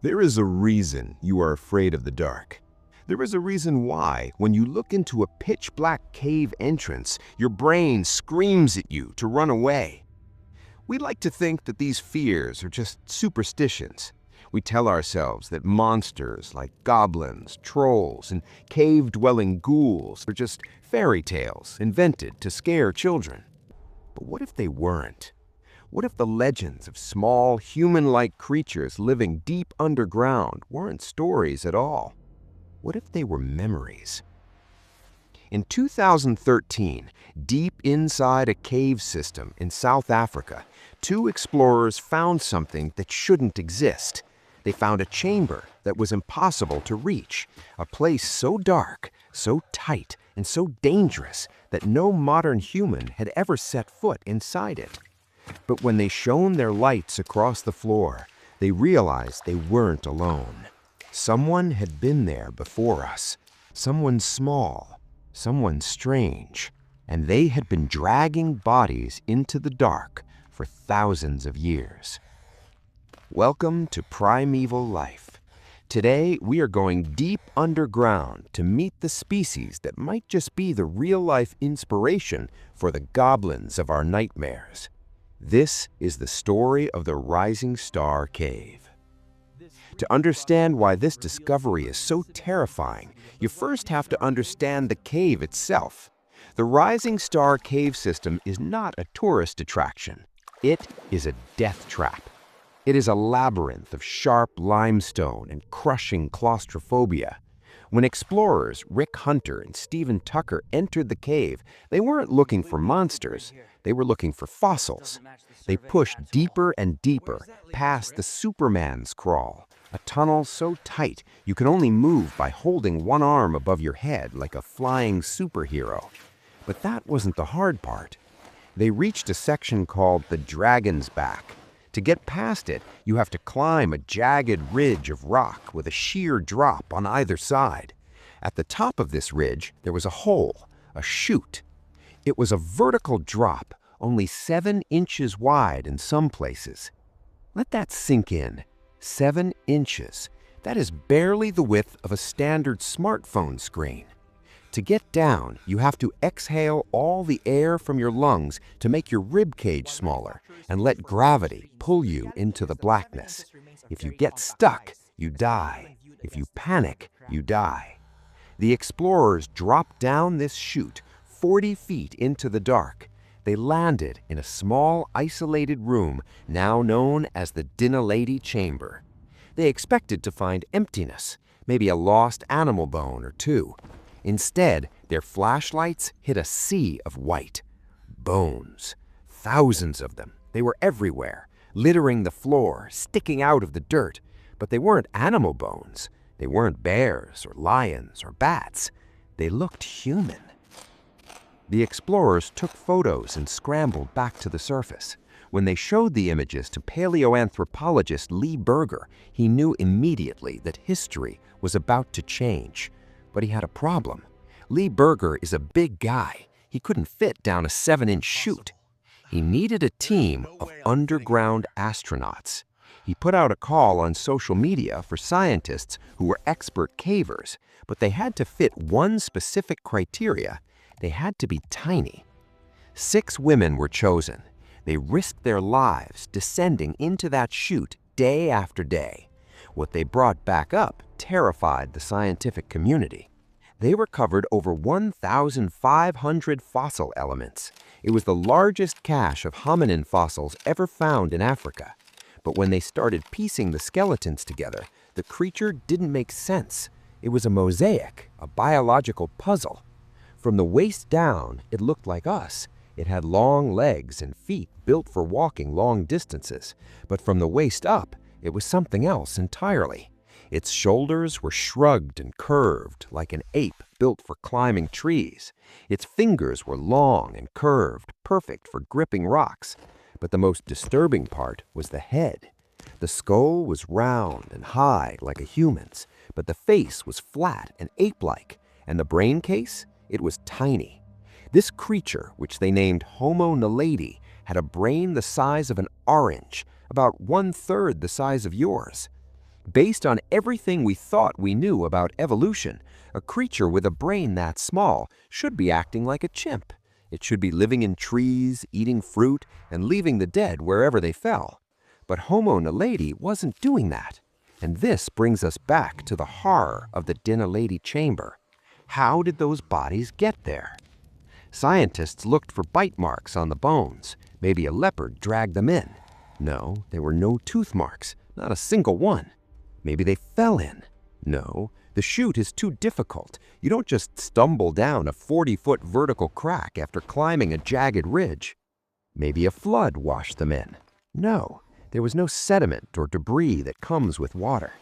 There is a reason you are afraid of the dark. There is a reason why, when you look into a pitch-black cave entrance, your brain screams at you to run away. We like to think that these fears are just superstitions. We tell ourselves that monsters like goblins, trolls, and cave-dwelling ghouls are just fairy tales invented to scare children. But what if they weren't? What if the legends of small, human-like creatures living deep underground weren't stories at all? What if they were memories? In 2013, deep inside a cave system in South Africa, two explorers found something that shouldn't exist. They found a chamber that was impossible to reach, a place so dark, so tight, and so dangerous that no modern human had ever set foot inside it. But when they shone their lights across the floor, they realized they weren't alone. Someone had been there before us. Someone small, someone strange, and they had been dragging bodies into the dark for thousands of years. Welcome to Primeval Life. Today, we are going deep underground to meet the species that might just be the real-life inspiration for the goblins of our nightmares. This is the story of the Rising Star Cave. To understand why this discovery is so terrifying, you first have to understand the cave itself. The Rising Star Cave system is not a tourist attraction. It is a death trap. It is a labyrinth of sharp limestone and crushing claustrophobia. When explorers Rick Hunter and Stephen Tucker entered the cave, they weren't looking for monsters. They were looking for fossils. They pushed deeper and deeper past the Superman's crawl, a tunnel so tight you can only move by holding one arm above your head like a flying superhero. But that wasn't the hard part. They reached a section called the Dragon's Back. To get past it, you have to climb a jagged ridge of rock with a sheer drop on either side. At the top of this ridge, there was a hole, a chute. It was a vertical drop, only 7 inches wide in some places. Let that sink in. 7 inches. That is barely the width of a standard smartphone screen. To get down, you have to exhale all the air from your lungs to make your rib cage smaller and let gravity pull you into the blackness. If you get stuck, you die. If you panic, you die. The explorers dropped down this chute 40 feet into the dark. They landed in a small, isolated room now known as the Naledi chamber. They expected to find emptiness, maybe a lost animal bone or two. Instead, their flashlights hit a sea of white. Bones. Thousands of them. They were everywhere, littering the floor, sticking out of the dirt. But they weren't animal bones. They weren't bears or lions or bats. They looked human. The explorers took photos and scrambled back to the surface. When they showed the images to paleoanthropologist Lee Berger, he knew immediately that history was about to change. But he had a problem. Lee Berger is a big guy. He couldn't fit down a 7-inch chute. He needed a team of underground astronauts. He put out a call on social media for scientists who were expert cavers, but they had to fit one specific criteria. They had to be tiny. 6 women were chosen. They risked their lives descending into that chute day after day. What they brought back up terrified the scientific community. They recovered over 1,500 fossil elements. It was the largest cache of hominin fossils ever found in Africa. But when they started piecing the skeletons together, the creature didn't make sense. It was a mosaic, a biological puzzle. From the waist down, it looked like us. It had long legs and feet built for walking long distances. But from the waist up, it was something else entirely. Its shoulders were shrugged and curved like an ape built for climbing trees. Its fingers were long and curved, perfect for gripping rocks. But the most disturbing part was the head. The skull was round and high like a human's, but the face was flat and ape-like, and the brain case, it was tiny. This creature, which they named Homo Naledi, had a brain the size of an orange, about 1/3 the size of yours. Based on everything we thought we knew about evolution, a creature with a brain that small should be acting like a chimp. It should be living in trees, eating fruit, and leaving the dead wherever they fell. But Homo naledi wasn't doing that. And this brings us back to the horror of the Naledi chamber. How did those bodies get there? Scientists looked for bite marks on the bones. Maybe a leopard dragged them in. No, there were no tooth marks, not a single one. Maybe they fell in. No, the chute is too difficult. You don't just stumble down a 40-foot vertical crack after climbing a jagged ridge. Maybe a flood washed them in. No, there was no sediment or debris that comes with water.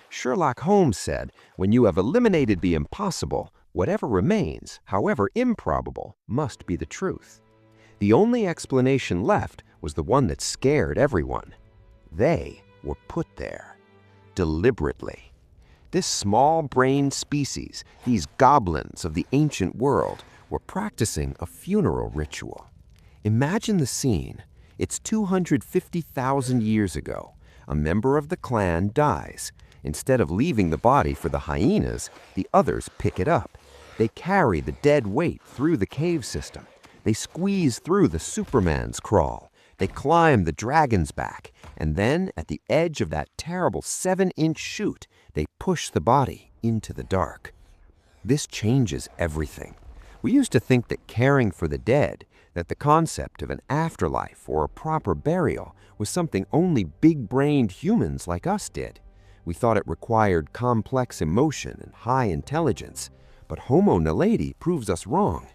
Sherlock Holmes said, when you have eliminated the impossible, whatever remains, however improbable, must be the truth. The only explanation left was the one that scared everyone. They were put there, deliberately. This small-brained species, these goblins of the ancient world, were practicing a funeral ritual. Imagine the scene. It's 250,000 years ago. A member of the clan dies. Instead of leaving the body for the hyenas, the others pick it up. They carry the dead weight through the cave system. They squeeze through the Superman's crawl. They climb the dragon's back. And then, at the edge of that terrible 7-inch chute, they push the body into the dark. This changes everything. We used to think that caring for the dead, that the concept of an afterlife or a proper burial was something only big-brained humans like us did. We thought it required complex emotion and high intelligence. But Homo naledi proves us wrong.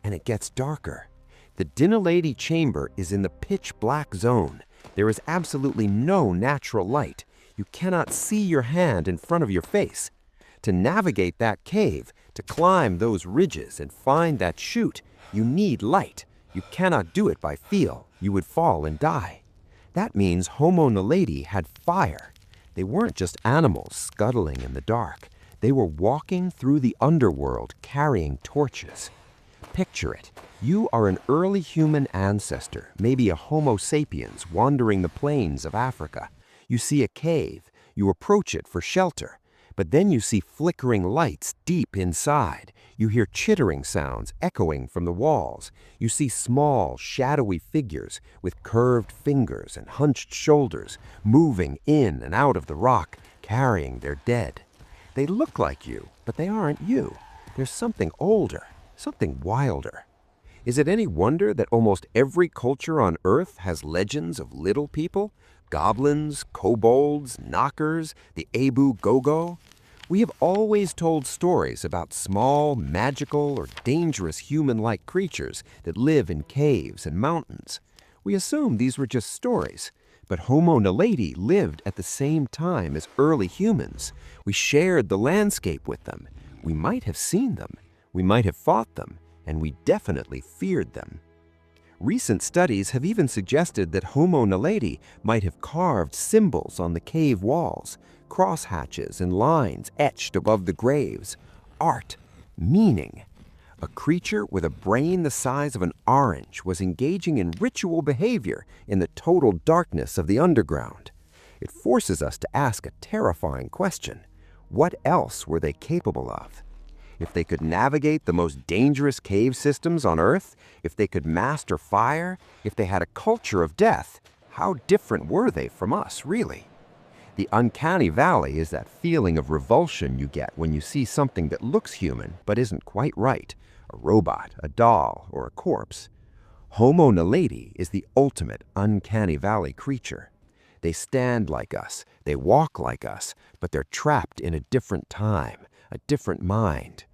And it gets darker. The Naledi chamber is in the pitch-black zone. There is absolutely no natural light. You cannot see your hand in front of your face. To navigate that cave, to climb those ridges and find that chute, you need light. You cannot do it by feel. You would fall and die. That means Homo naledi had fire. They weren't just animals scuttling in the dark. They were walking through the underworld carrying torches. Picture it. You are an early human ancestor, maybe a Homo sapiens wandering the plains of Africa. You see a cave. You approach it for shelter. But then you see flickering lights deep inside. You hear chittering sounds echoing from the walls. You see small, shadowy figures with curved fingers and hunched shoulders moving in and out of the rock, carrying their dead. They look like you, but they aren't you. There's something older, something wilder. Is it any wonder that almost every culture on Earth has legends of little people? Goblins, kobolds, knockers, the Abu Gogo? We have always told stories about small, magical, or dangerous human-like creatures that live in caves and mountains. We assume these were just stories, but Homo naledi lived at the same time as early humans. We shared the landscape with them. We might have seen them, we might have fought them, and we definitely feared them. Recent studies have even suggested that Homo naledi might have carved symbols on the cave walls, crosshatches and lines etched above the graves. Art, meaning. A creature with a brain the size of an orange was engaging in ritual behavior in the total darkness of the underground. It forces us to ask a terrifying question. What else were they capable of? If they could navigate the most dangerous cave systems on Earth, if they could master fire, if they had a culture of death, how different were they from us, really? The Uncanny Valley is that feeling of revulsion you get when you see something that looks human but isn't quite right, a robot, a doll, or a corpse. Homo naledi is the ultimate Uncanny Valley creature. They stand like us, they walk like us, but they're trapped in a different time, a different mind.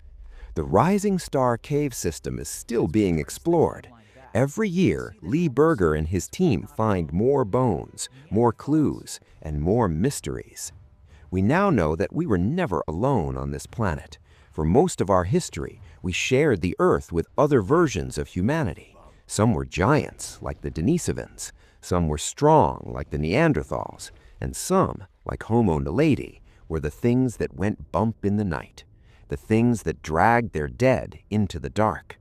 The Rising Star Cave system is still being explored. Every year, Lee Berger and his team find more bones, more clues, and more mysteries. We now know that we were never alone on this planet. For most of our history, we shared the Earth with other versions of humanity. Some were giants, like the Denisovans. Some were strong, like the Neanderthals. And some, like Homo naledi, were the things that went bump in the night. The things that dragged their dead into the dark.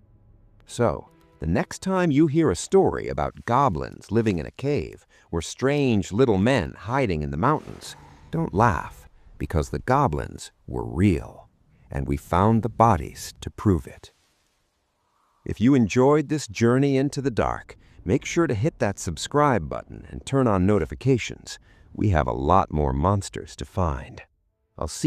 So, the next time you hear a story about goblins living in a cave or strange little men hiding in the mountains, Don't laugh, because the goblins were real, and we found the bodies to prove it. If you enjoyed this journey into the dark, make sure to hit that subscribe button and turn on notifications. We have a lot more monsters to find. I'll see